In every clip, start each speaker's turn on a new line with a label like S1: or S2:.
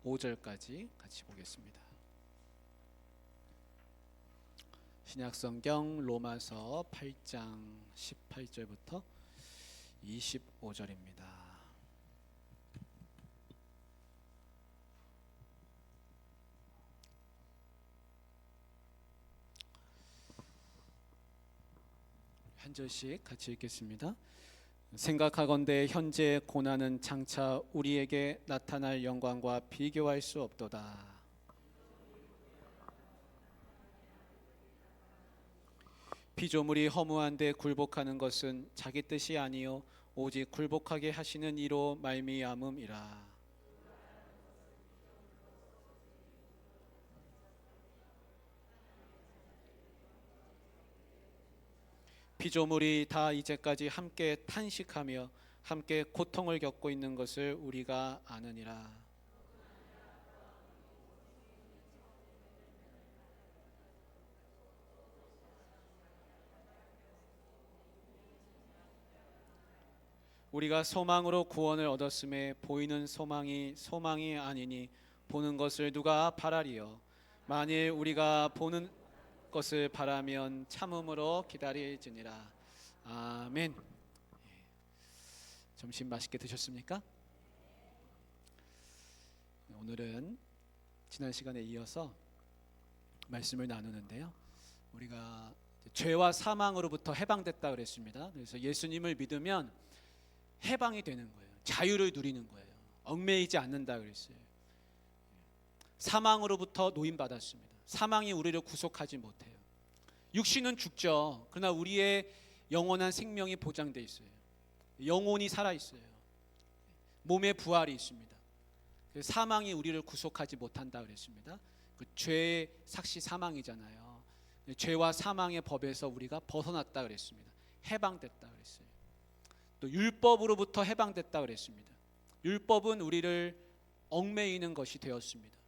S1: 5절까지 같이 보겠습니다. 신약성경 로마서 8장 18절부터 25절입니다. 한 절씩 같이 읽겠습니다. 생각하건대 현재 고난은 장차 우리에게 나타날 영광과 비교할 수 없도다. 피조물이 허무한데 굴복하는 것은 자기 뜻이 아니요 오직 굴복하게 하시는 이로 말미암음이라. 피조물이 다 이제까지 함께 탄식하며 함께 고통을 겪고 있는 것을 우리가 아느니라. 우리가 소망으로 구원을 얻었음에 보이는 소망이 아니니 보는 것을 누가 바라리요. 만일 우리가 보는 것을 바라면 참음으로 기다릴지니라. 아멘. 점심 맛있게 드셨습니까? 오늘은 지난 시간에 이어서 말씀을 나누는데요, 우리가 죄와 사망으로부터 해방됐다 그랬습니다. 그래서 예수님을 믿으면 해방이 되는 거예요. 자유를 누리는 거예요. 얽매이지 않는다 그랬어요. 사망으로부터 노임받았습니다. 사망이 우리를 구속하지 못해요. 육신은 죽죠. 그러나 우리의 영원한 생명이 보장되어 있어요. 영혼이 살아있어요. 몸에 부활이 있습니다. 사망이 우리를 구속하지 못한다 그랬습니다. 그 죄의 삭시 사망이잖아요. 죄와 사망의 법에서 우리가 벗어났다 그랬습니다. 해방됐다 그랬어요. 또 율법으로부터 해방됐다 그랬습니다. 율법은 우리를 얽매이는 것이 되었습니다.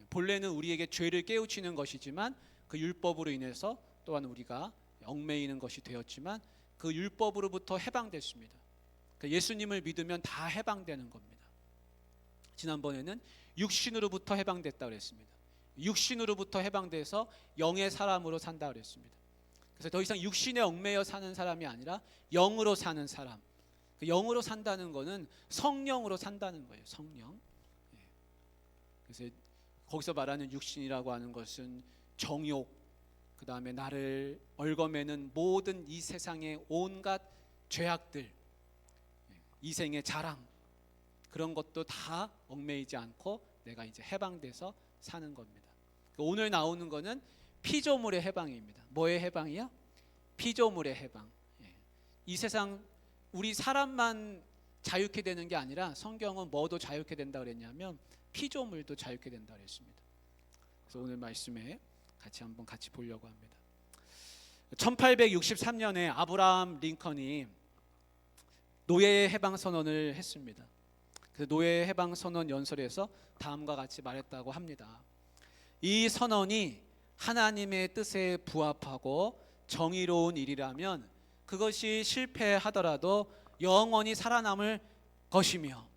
S1: 본래는 우리에게 죄를 깨우치는 것이지만 그 율법으로 인해서 또한 우리가 얽매이는 것이 되었지만 그 율법으로부터 해방됐습니다. 예수님을 믿으면 다 해방되는 겁니다. 지난번에는 육신으로부터 해방됐다 그랬습니다. 육신으로부터 해방돼서 영의 사람으로 산다 그랬습니다. 그래서 더 이상 육신에 얽매여 사는 사람이 아니라 영으로 사는 사람. 그 영으로 산다는 것은 성령으로 산다는 거예요. 성령. 그래서 거기서 말하는 육신이라고 하는 것은 정욕, 그 다음에 나를 얽어매는 모든 이 세상의 온갖 죄악들, 이생의 자랑, 그런 것도 다 얽매이지 않고 내가 이제 해방돼서 사는 겁니다. 오늘 나오는 거는 피조물의 해방입니다. 뭐의 해방이요? 피조물의 해방. 이 세상 우리 사람만 자유케 되는 게 아니라 성경은 뭐도 자유케 된다 그랬냐면 피조물도 자유케 된다 그랬습니다. 그래서 오늘 말씀에 같이 보려고 합니다. 1863년에 아브라함 링컨이 노예 해방 선언을 했습니다. 그래서 노예 해방 선언 연설에서 다음과 같이 말했다고 합니다. 이 선언이 하나님의 뜻에 부합하고 정의로운 일이라면 그것이 실패하더라도 영원히 살아남을 것이며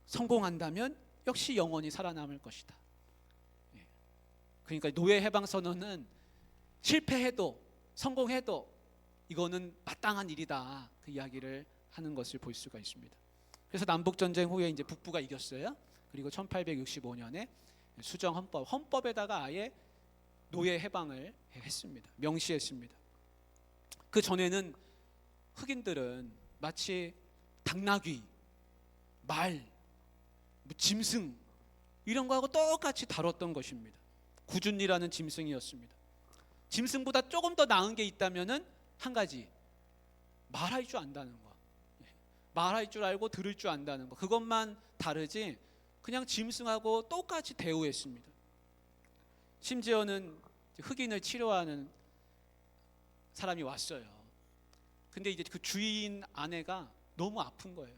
S1: 성공한다면 역시 영원히 살아남을 것이다. 그러니까 노예 해방 선언은 실패해도 성공해도 이거는 마땅한 일이다, 그 이야기를 하는 것을 볼 수가 있습니다. 그래서 남북 전쟁 후에 이제 북부가 이겼어요. 그리고 1865년에 수정 헌법에다가 아예 노예 해방을 했습니다. 명시했습니다. 그 전에는 흑인들은 마치 당나귀, 말, 짐승 이런 거하고 똑같이 다뤘던 것입니다. 구준이라는 짐승이었습니다. 짐승보다 조금 더 나은 게 있다면은 한 가지, 말할 줄 안다는 거. 말할 줄 알고 들을 줄 안다는 거. 그것만 다르지 그냥 짐승하고 똑같이 대우했습니다. 심지어는 흑인을 치료하는 사람이 왔어요. 근데 이제 그 주인 아내가 너무 아픈 거예요.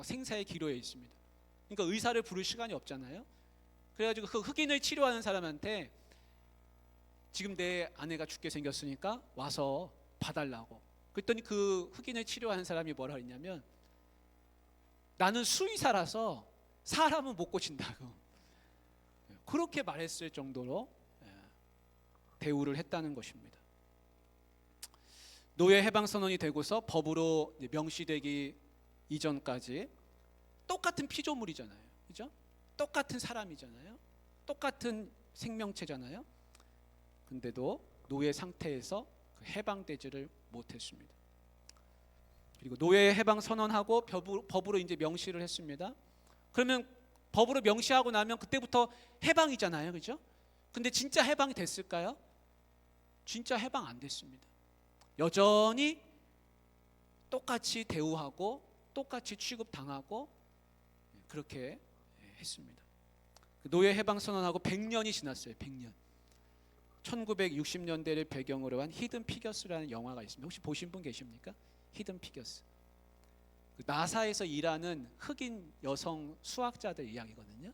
S1: 생사의 기로에 있습니다. 그러니까 의사를 부를 시간이 없잖아요. 그래가지고 그 흑인을 치료하는 사람한테 지금 내 아내가 죽게 생겼으니까 와서 봐달라고. 그랬더니 그 흑인을 치료하는 사람이 뭐라 그랬냐면 나는 수의사라서 사람은 못 고친다고. 그렇게 말했을 정도로 대우를 했다는 것입니다. 노예 해방 선언이 되고서 법으로 명시되기 이전까지 똑같은 피조물이잖아요. 그죠? 똑같은 사람이잖아요. 똑같은 생명체잖아요. 근데도 노예 상태에서 해방되지를 못했습니다. 그리고 노예 해방 선언하고 법으로 이제 명시를 했습니다. 그러면 법으로 명시하고 나면 그때부터 해방이잖아요. 그죠? 근데 진짜 해방이 됐을까요? 진짜 해방 안 됐습니다. 여전히 똑같이 대우하고 똑같이 취급당하고 그렇게 했습니다. 노예 해방 선언하고 100년이 지났어요. 100년. 1960년대를 배경으로 한 히든 피겨스라는 영화가 있습니다. 혹시 보신 분 계십니까? 히든 피겨스. 나사에서 일하는 흑인 여성 수학자들 이야기거든요.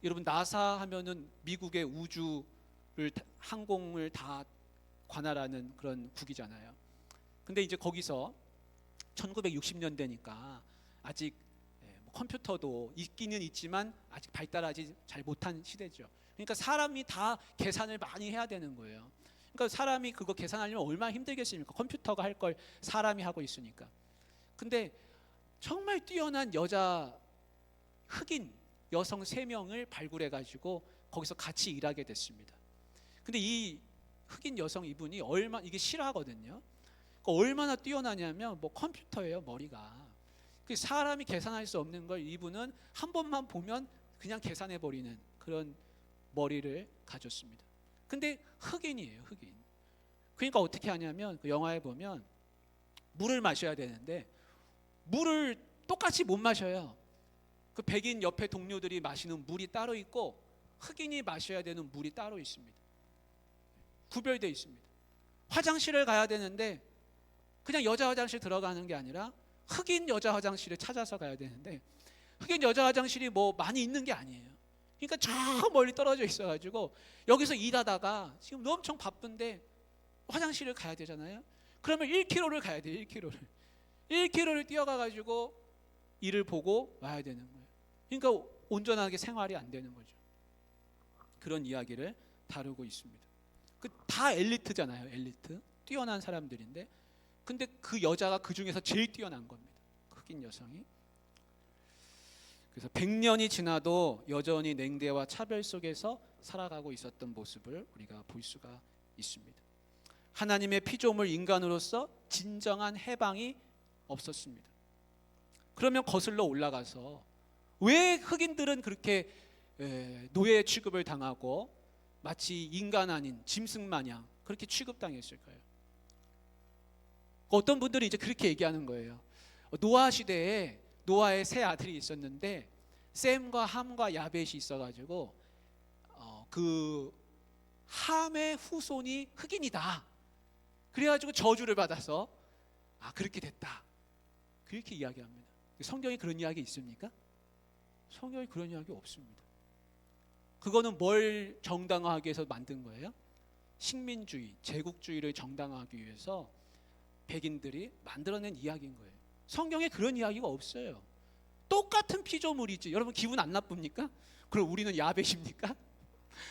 S1: 여러분 나사 하면은 미국의 우주를 항공을 다 관할하는 그런 국이잖아요. 근데 이제 거기서 1960년대니까 아직 컴퓨터도 있기는 있지만 아직 발달하지 잘 못한 시대죠. 그러니까 사람이 다 계산을 많이 해야 되는 거예요. 그러니까 사람이 그거 계산하려면 얼마나 힘들겠습니까? 컴퓨터가 할 걸 사람이 하고 있으니까. 근데 정말 뛰어난 여자 흑인 여성 3명을 발굴해 가지고 거기서 같이 일하게 됐습니다. 근데 이 흑인 여성 이분이 이게 실화거든요. 얼마나 뛰어나냐면 뭐 컴퓨터예요, 머리가. 그 사람이 계산할 수 없는 걸 이분은 한 번만 보면 그냥 계산해 버리는 그런 머리를 가졌습니다. 근데 흑인이에요, 흑인. 그러니까 어떻게 하냐면 그 영화에 보면 물을 마셔야 되는데 물을 똑같이 못 마셔요. 그 백인 옆에 동료들이 마시는 물이 따로 있고 흑인이 마셔야 되는 물이 따로 있습니다. 구별되어 있습니다. 화장실을 가야 되는데 그냥 여자 화장실 들어가는 게 아니라 흑인 여자 화장실을 찾아서 가야 되는데 흑인 여자 화장실이 뭐 많이 있는 게 아니에요. 그러니까 저 멀리 떨어져 있어가지고 여기서 일하다가 지금 엄청 바쁜데 화장실을 가야 되잖아요. 그러면 1km를 가야 돼요. 1km를 뛰어가가지고 일을 보고 와야 되는 거예요. 그러니까 온전하게 생활이 안 되는 거죠. 그런 이야기를 다루고 있습니다. 다 엘리트잖아요. 엘리트. 뛰어난 사람들인데 근데 그 여자가 그 중에서 제일 뛰어난 겁니다. 흑인 여성이. 그래서 100년이 지나도 여전히 냉대와 차별 속에서 살아가고 있었던 모습을 우리가 볼 수가 있습니다. 하나님의 피조물 인간으로서 진정한 해방이 없었습니다. 그러면 거슬러 올라가서 왜 흑인들은 그렇게 노예 취급을 당하고 마치 인간 아닌 짐승 마냥 그렇게 취급당했을까요? 어떤 분들이 이제 그렇게 얘기하는 거예요. 노아 시대에 노아의 세 아들이 있었는데 셈과 함과 야벳이 있어가지고 그 함의 후손이 흑인이다. 그래가지고 저주를 받아서 그렇게 됐다. 그렇게 이야기합니다. 성경에 그런 이야기 있습니까? 성경에 그런 이야기 없습니다. 그거는 뭘 정당화하기 위해서 만든 거예요? 식민주의, 제국주의를 정당화하기 위해서 백인들이 만들어낸 이야기인 거예요. 성경에 그런 이야기가 없어요. 똑같은 피조물이지. 여러분 기분 안 나쁩니까? 그럼 우리는 야벳입니까?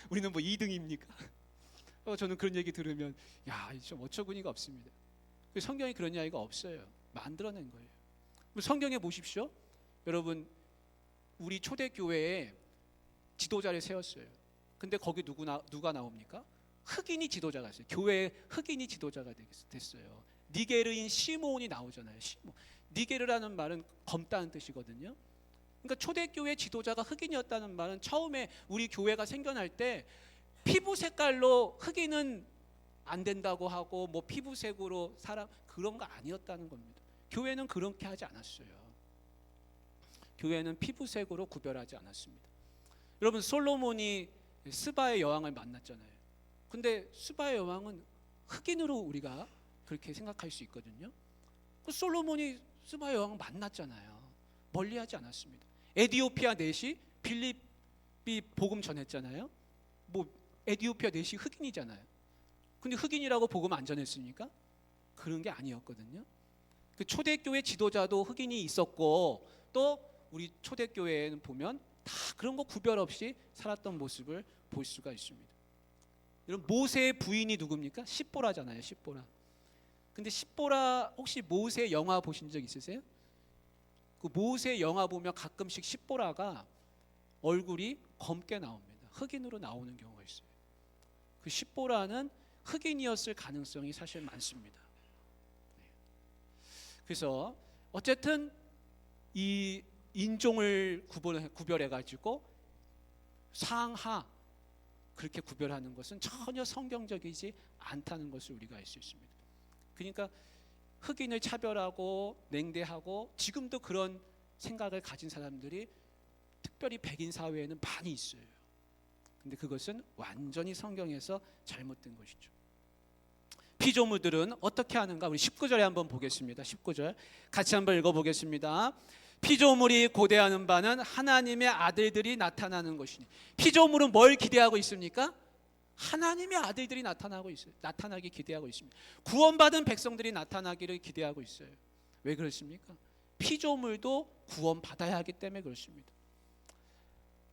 S1: 우리는 뭐 2등입니까? 저는 그런 얘기 들으면 좀 어처구니가 없습니다. 성경에 그런 이야기가 없어요. 만들어낸 거예요. 성경에 보십시오. 여러분 우리 초대교회에 지도자를 세웠어요. 근데 거기 누가 나옵니까? 흑인이 지도자가 있어요. 교회에 흑인이 지도자가 됐어요. 니게르인 시몬이 나오잖아요. 니게르라는 말은 검다는 뜻이거든요. 그러니까 초대교회 지도자가 흑인이었다는 말은 처음에 우리 교회가 생겨날 때 피부 색깔로 흑인은 안 된다고 하고 뭐 피부색으로 그런 거 아니었다는 겁니다. 교회는 그렇게 하지 않았어요. 교회는 피부색으로 구별하지 않았습니다. 여러분 솔로몬이 스바의 여왕을 만났잖아요. 근데 스바의 여왕은 흑인으로 우리가 그렇게 생각할 수 있거든요. 솔로몬이 스바의 여왕을 만났잖아요. 멀리하지 않았습니다. 에디오피아 넷이 빌립이 복음 전했잖아요. 뭐 에디오피아 넷이 흑인이잖아요. 근데 흑인이라고 복음 안 전했습니까? 그런 게 아니었거든요. 그 초대교회 지도자도 흑인이 있었고 또 우리 초대교회에는 보면 다 그런 거 구별 없이 살았던 모습을 볼 수가 있습니다. 여러분, 모세의 부인이 누굽니까? 십보라잖아요. 십보라. 근데 십보라 혹시 모세 영화 보신 적 있으세요? 그 모세 영화 보면 가끔씩 십보라가 얼굴이 검게 나옵니다. 흑인으로 나오는 경우가 있어요. 그 십보라는 흑인이었을 가능성이 사실 많습니다. 그래서 어쨌든 이 인종을 구별해 가지고 상하 그렇게 구별하는 것은 전혀 성경적이지 않다는 것을 우리가 알 수 있습니다. 그러니까 흑인을 차별하고 냉대하고 지금도 그런 생각을 가진 사람들이 특별히 백인 사회에는 많이 있어요. 근데 그것은 완전히 성경에서 잘못된 것이죠. 피조물들은 어떻게 하는가? 우리 19절에 한번 보겠습니다. 19절 같이 한번 읽어보겠습니다. 피조물이 고대하는 바는 하나님의 아들들이 나타나는 것이니. 피조물은 뭘 기대하고 있습니까? 하나님의 아들들이 나타나기 기대하고 있습니다. 구원받은 백성들이 나타나기를 기대하고 있어요. 왜 그렇습니까? 피조물도 구원받아야 하기 때문에 그렇습니다.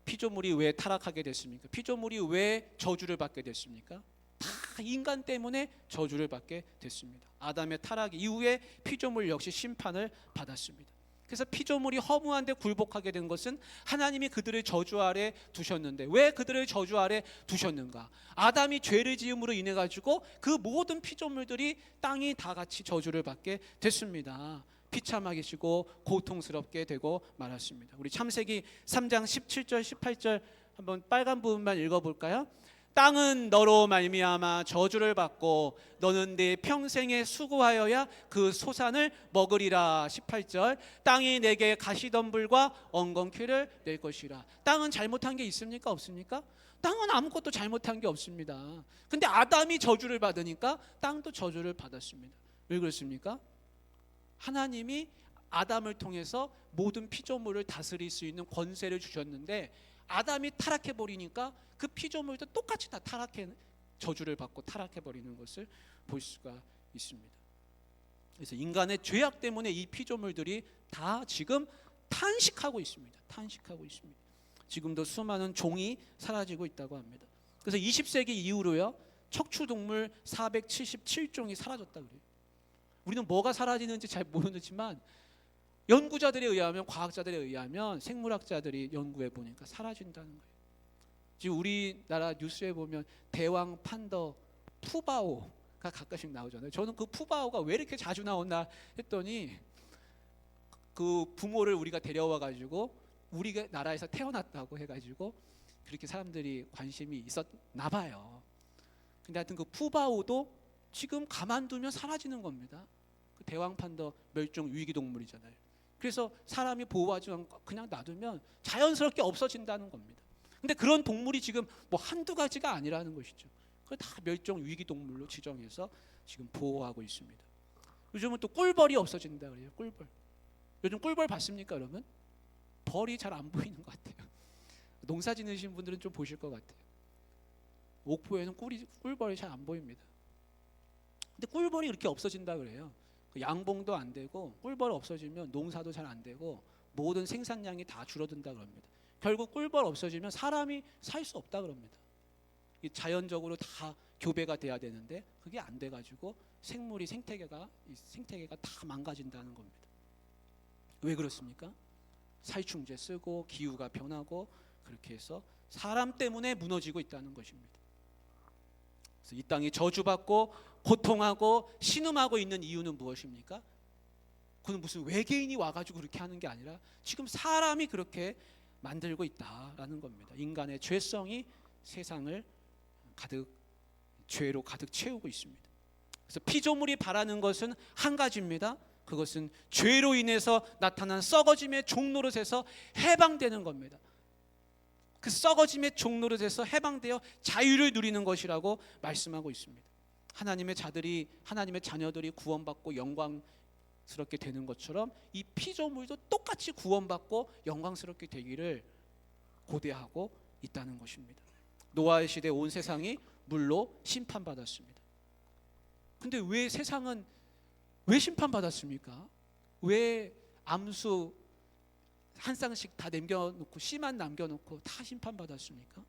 S1: 피조물이 왜 타락하게 됐습니까? 피조물이 왜 저주를 받게 됐습니까? 다 인간 때문에 저주를 받게 됐습니다. 아담의 타락 이후에 피조물 역시 심판을 받았습니다. 그래서 피조물이 허무한데 굴복하게 된 것은 하나님이 그들을 저주 아래 두셨는데, 왜 그들을 저주 아래 두셨는가? 아담이 죄를 지음으로 인해 가지고 그 모든 피조물들이 땅이 다 같이 저주를 받게 됐습니다. 비참하게 쉬고 고통스럽게 되고 말았습니다. 우리 창세기 3장 17절 18절 한번 빨간 부분만 읽어볼까요? 땅은 너로 말미암아 저주를 받고 너는 네 평생에 수고하여야 그 소산을 먹으리라. 18절 땅이 내게 가시덤불과 엉겅퀴를 낼 것이라. 땅은 잘못한 게 있습니까? 없습니까? 땅은 아무것도 잘못한 게 없습니다. 근데 아담이 저주를 받으니까 땅도 저주를 받았습니다. 왜 그렇습니까? 하나님이 아담을 통해서 모든 피조물을 다스릴 수 있는 권세를 주셨는데 아담이 타락해버리니까 그 피조물도 똑같이 다 저주를 받고 타락해버리는 것을 볼 수가 있습니다. 그래서 인간의 죄악 때문에 이 피조물들이 다 지금 탄식하고 있습니다. 지금도 수많은 종이 사라지고 있다고 합니다. 그래서 20세기 이후로요, 척추동물 477종이 사라졌다 그래요. 우리는 뭐가 사라지는지 잘 모르지만 연구자들에 의하면, 과학자들에 의하면, 생물학자들이 연구해 보니까 사라진다는 거예요. 지금 우리나라 뉴스에 보면 대왕 판더 푸바오가 가끔씩 나오잖아요. 저는 그 푸바오가 왜 이렇게 자주 나오나 했더니 그 부모를 우리가 데려와 가지고 우리 나라에서 태어났다고 해가지고 그렇게 사람들이 관심이 있었나 봐요. 근데 하여튼 그 푸바오도 지금 가만두면 사라지는 겁니다. 그 대왕 판더 멸종 위기 동물이잖아요. 그래서 사람이 보호하지 않고 그냥 놔두면 자연스럽게 없어진다는 겁니다. 근데 그런 동물이 지금 뭐 한두 가지가 아니라는 것이죠. 그걸 다 멸종 위기 동물로 지정해서 지금 보호하고 있습니다. 요즘은 또 꿀벌이 없어진다 그래요. 꿀벌. 요즘 꿀벌 봤습니까, 여러분? 벌이 잘 안 보이는 것 같아요. 농사 지으신 분들은 좀 보실 것 같아요. 옥포에는 꿀벌이 잘 안 보입니다. 근데 꿀벌이 이렇게 없어진다 그래요. 양봉도 안 되고 꿀벌 없어지면 농사도 잘 안 되고 모든 생산량이 다 줄어든다 그럽니다. 결국 꿀벌 없어지면 사람이 살 수 없다 그럽니다. 자연적으로 다 교배가 돼야 되는데 그게 안 돼가지고 생태계가 다 망가진다는 겁니다. 왜 그렇습니까? 살충제 쓰고 기후가 변하고 그렇게 해서 사람 때문에 무너지고 있다는 것입니다. 그래서 이 땅이 저주받고 고통하고 신음하고 있는 이유는 무엇입니까? 그건 무슨 외계인이 와가지고 그렇게 하는 게 아니라 지금 사람이 그렇게 만들고 있다라는 겁니다. 인간의 죄성이 세상을 죄로 가득 채우고 있습니다. 그래서 피조물이 바라는 것은 한 가지입니다. 그것은 죄로 인해서 나타난 썩어짐의 종노릇에서 해방되는 겁니다. 그 썩어짐의 종노릇에서 해방되어 자유를 누리는 것이라고 말씀하고 있습니다. 하나님의 자녀들이 구원받고 영광스럽게 되는 것처럼 이 피조물도 똑같이 구원받고 영광스럽게 되기를 고대하고 있다는 것입니다. 노아의 시대 온 세상이 물로 심판받았습니다. 근데 왜 세상은 왜 심판받았습니까? 왜 암수 한 쌍씩 다 남겨놓고 씨만 남겨놓고 다 심판받았습니까?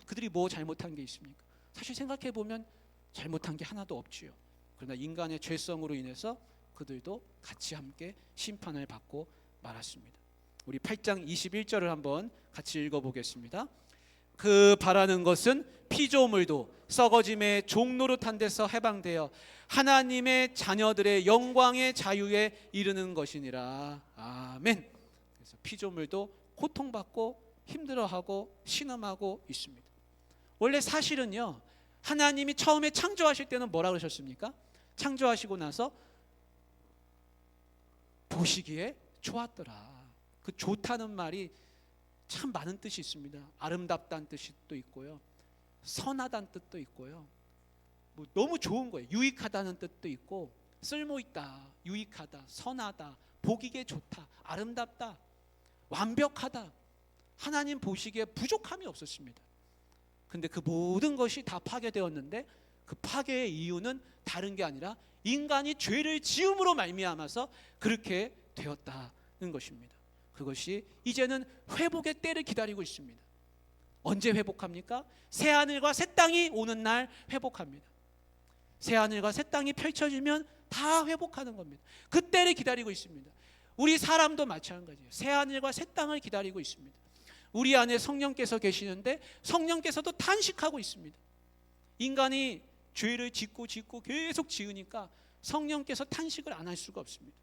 S1: 그들이 뭐 잘못한 게 있습니까? 사실 생각해 보면 잘못한 게 하나도 없지요. 그러나 인간의 죄성으로 인해서 그들도 같이 함께 심판을 받고 말았습니다. 우리 8장 21절을 한번 같이 읽어보겠습니다. 그 바라는 것은 피조물도 썩어짐의 종노릇한 데서 해방되어 하나님의 자녀들의 영광의 자유에 이르는 것이니라. 아멘. 그래서 피조물도 고통받고 힘들어하고 신음하고 있습니다. 원래 사실은요, 하나님이 처음에 창조하실 때는 뭐라 그러셨습니까? 창조하시고 나서 보시기에 좋았더라. 그 좋다는 말이 참 많은 뜻이 있습니다. 아름답다는 뜻도 있고요, 선하다는 뜻도 있고요, 뭐 너무 좋은 거예요. 유익하다는 뜻도 있고, 쓸모있다, 유익하다, 선하다, 보기에 좋다, 아름답다, 완벽하다. 하나님 보시기에 부족함이 없었습니다. 근데 그 모든 것이 다 파괴되었는데, 그 파괴의 이유는 다른 게 아니라 인간이 죄를 지음으로 말미암아서 그렇게 되었다는 것입니다. 그것이 이제는 회복의 때를 기다리고 있습니다. 언제 회복합니까? 새하늘과 새 땅이 오는 날 회복합니다. 새하늘과 새 땅이 펼쳐지면 다 회복하는 겁니다. 그 때를 기다리고 있습니다. 우리 사람도 마찬가지예요. 새하늘과 새 땅을 기다리고 있습니다. 우리 안에 성령께서 계시는데 성령께서도 탄식하고 있습니다. 인간이 죄를 짓고 계속 지으니까 성령께서 탄식을 안 할 수가 없습니다.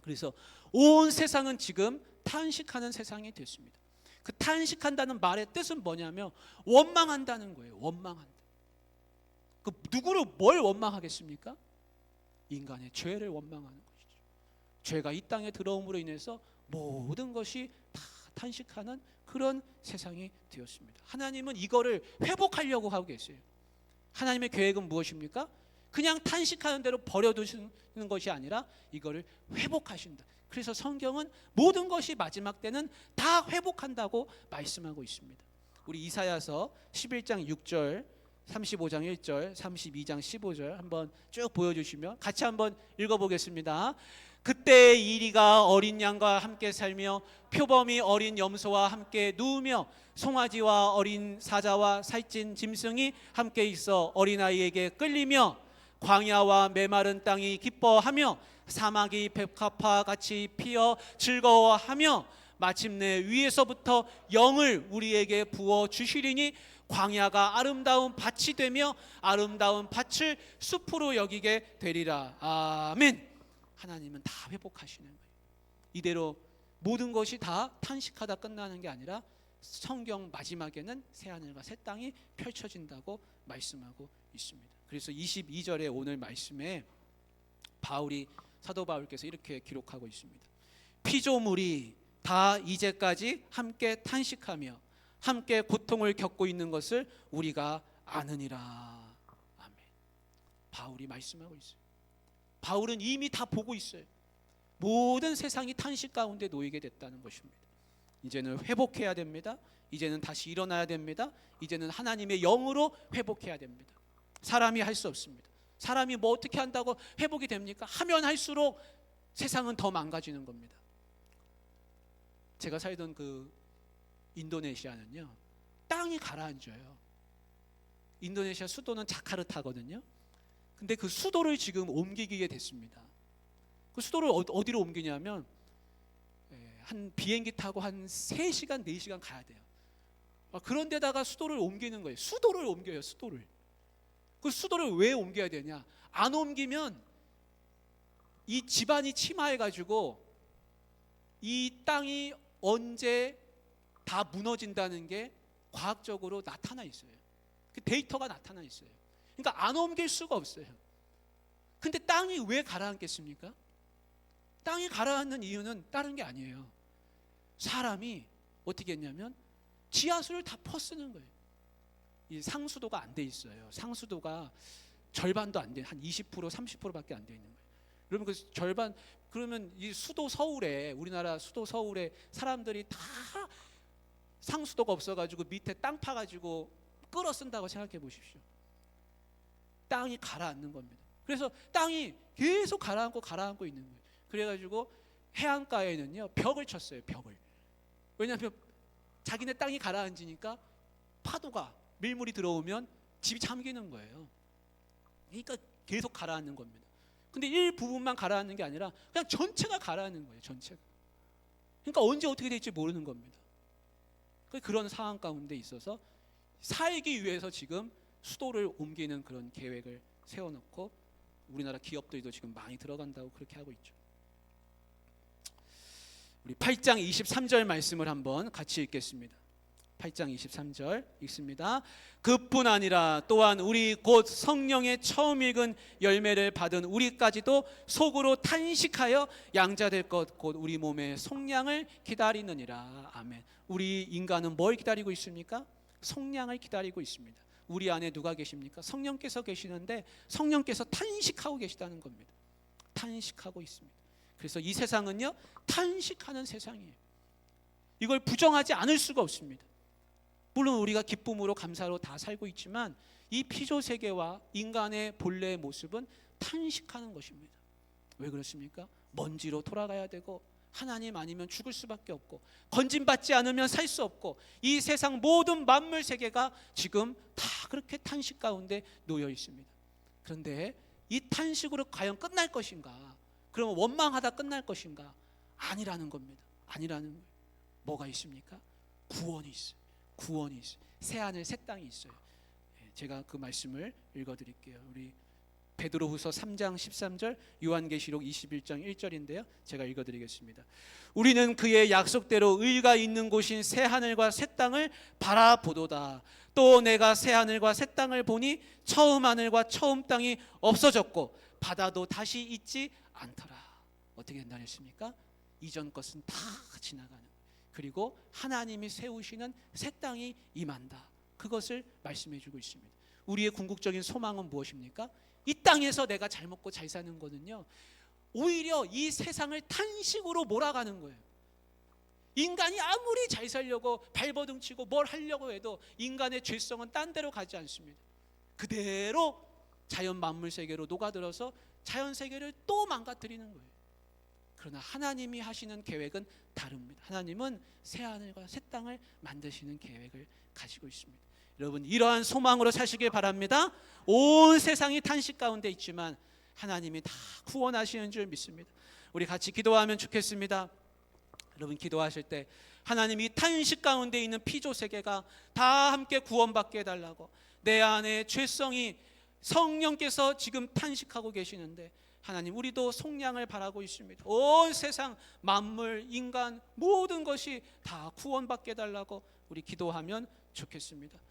S1: 그래서 온 세상은 지금 탄식하는 세상이 됐습니다. 그 탄식한다는 말의 뜻은 뭐냐면 원망한다는 거예요. 원망한다. 그 누구를 뭘 원망하겠습니까? 인간의 죄를 원망하는 것이죠. 죄가 이 땅에 들어옴으로 인해서 모든 것이 다 탄식하는 그런 세상이 되었습니다. 하나님은 이거를 회복하려고 하고 계세요. 하나님의 계획은 무엇입니까? 그냥 탄식하는 대로 버려두시는 것이 아니라 이거를 회복하신다. 그래서 성경은 모든 것이 마지막 때는 다 회복한다고 말씀하고 있습니다. 우리 이사야서 11장 6절, 35장 1절, 32장 15절 한번 쭉 보여주시면 같이 한번 읽어보겠습니다. 그때 이리가 어린 양과 함께 살며 표범이 어린 염소와 함께 누우며 송아지와 어린 사자와 살찐 짐승이 함께 있어 어린아이에게 끌리며 광야와 메마른 땅이 기뻐하며 사막이 백합화 같이 피어 즐거워하며 마침내 위에서부터 영을 우리에게 부어 주시리니 광야가 아름다운 밭이 되며 아름다운 밭을 숲으로 여기게 되리라. 아멘. 하나님은 다 회복하시는 거예요. 이대로 모든 것이 다 탄식하다 끝나는 게 아니라 성경 마지막에는 새하늘과 새 땅이 펼쳐진다고 말씀하고 있습니다. 그래서 22절에 오늘 말씀에 사도 바울께서 이렇게 기록하고 있습니다. 피조물이 다 이제까지 함께 탄식하며 함께 고통을 겪고 있는 것을 우리가 아느니라. 아멘. 바울이 말씀하고 있어요. 바울은 이미 다 보고 있어요. 모든 세상이 탄식 가운데 놓이게 됐다는 것입니다. 이제는 회복해야 됩니다. 이제는 다시 일어나야 됩니다. 이제는 하나님의 영으로 회복해야 됩니다. 사람이 할 수 없습니다. 사람이 뭐 어떻게 한다고 회복이 됩니까? 하면 할수록 세상은 더 망가지는 겁니다. 제가 살던 그 인도네시아는요, 땅이 가라앉아요. 인도네시아 수도는 자카르타거든요. 근데 그 수도를 지금 옮기게 됐습니다. 그 수도를 어디로 옮기냐면 한 비행기 타고 한 3시간, 4시간 가야 돼요. 그런 데다가 수도를 옮기는 거예요. 수도를 옮겨요, 수도를. 그 수도를 왜 옮겨야 되냐? 안 옮기면 이 지반이 침하해가지고 이 땅이 언제 다 무너진다는 게 과학적으로 나타나 있어요. 그 데이터가 나타나 있어요. 그러니까 안 옮길 수가 없어요. 근데 땅이 왜 가라앉겠습니까? 땅이 가라앉는 이유는 다른 게 아니에요. 사람이 어떻게 했냐면 지하수를 다 퍼쓰는 거예요. 이 상수도가 안 돼 있어요. 상수도가 절반도 안 돼, 한 20%, 30%밖에 안 돼 있는 거예요. 그러면 그 절반, 그러면 이 수도 서울에, 우리나라 수도 서울에 사람들이 다 상수도가 없어가지고 밑에 땅 파가지고 끌어 쓴다고 생각해 보십시오. 땅이 가라앉는 겁니다. 그래서 땅이 계속 가라앉고 있는 거예요. 그래가지고 해안가에는요 벽을 쳤어요. 벽을. 왜냐하면 자기네 땅이 가라앉으니까 파도가 밀물이 들어오면 집이 잠기는 거예요. 그러니까 계속 가라앉는 겁니다. 근데 일부분만 가라앉는 게 아니라 그냥 전체가 가라앉는 거예요. 전체가. 그러니까 언제 어떻게 될지 모르는 겁니다. 그런 상황 가운데 있어서 살기 위해서 지금 수도를 옮기는 그런 계획을 세워놓고 우리나라 기업들도 지금 많이 들어간다고 그렇게 하고 있죠. 우리 8장 23절 말씀을 한번 같이 읽겠습니다. 8장 23절 읽습니다. 그뿐 아니라 또한 우리 곧 성령의 처음 읽은 열매를 받은 우리까지도 속으로 탄식하여 양자될 것 곧 우리 몸의 속량을 기다리느니라. 아멘. 우리 인간은 뭘 기다리고 있습니까? 속량을 기다리고 있습니다. 우리 안에 누가 계십니까? 성령께서 계시는데 성령께서 탄식하고 계시다는 겁니다. 탄식하고 있습니다. 그래서 이 세상은요 탄식하는 세상이에요. 이걸 부정하지 않을 수가 없습니다. 물론 우리가 기쁨으로 감사로 다 살고 있지만 이 피조 세계와 인간의 본래의 모습은 탄식하는 것입니다. 왜 그렇습니까? 먼지로 돌아가야 되고 하나님 아니면 죽을 수밖에 없고 건진받지 않으면 살 수 없고 이 세상 모든 만물 세계가 지금 다 그렇게 탄식 가운데 놓여 있습니다. 그런데 이 탄식으로 과연 끝날 것인가? 그러면 원망하다 끝날 것인가? 아니라는 겁니다. 아니라는 거예요. 뭐가 있습니까? 구원이 있어요. 구원이 있어요. 새하늘 새 땅이 있어요. 제가 그 말씀을 읽어드릴게요. 우리 베드로후서 3장 13절, 요한계시록 21장 1절인데요. 제가 읽어드리겠습니다. 우리는 그의 약속대로 의가 있는 곳인 새하늘과 새 땅을 바라보도다. 또 내가 새하늘과 새 땅을 보니 처음 하늘과 처음 땅이 없어졌고 바다도 다시 있지 않더라. 어떻게 된다 했습니까? 이전 것은 다 지나가는, 그리고 하나님이 세우시는 새 땅이 임한다. 그것을 말씀해 주고 있습니다. 우리의 궁극적인 소망은 무엇입니까? 이 땅에서 내가 잘 먹고 잘 사는 거는요 오히려 이 세상을 탄식으로 몰아가는 거예요. 인간이 아무리 잘 살려고 발버둥 치고 뭘 하려고 해도 인간의 죄성은 딴 데로 가지 않습니다. 그대로 자연 만물 세계로 녹아들어서 자연 세계를 또 망가뜨리는 거예요. 그러나 하나님이 하시는 계획은 다릅니다. 하나님은 새하늘과 새 땅을 만드시는 계획을 가지고 있습니다. 여러분 이러한 소망으로 사시길 바랍니다. 온 세상이 탄식 가운데 있지만 하나님이 다 구원하시는 줄 믿습니다. 우리 같이 기도하면 좋겠습니다. 여러분 기도하실 때 하나님 이 탄식 가운데 있는 피조 세계가 다 함께 구원받게 해달라고, 내 안에 죄성이 성령께서 지금 탄식하고 계시는데 하나님 우리도 속량을 바라고 있습니다. 온 세상 만물 인간 모든 것이 다 구원받게 해달라고 우리 기도하면 좋겠습니다.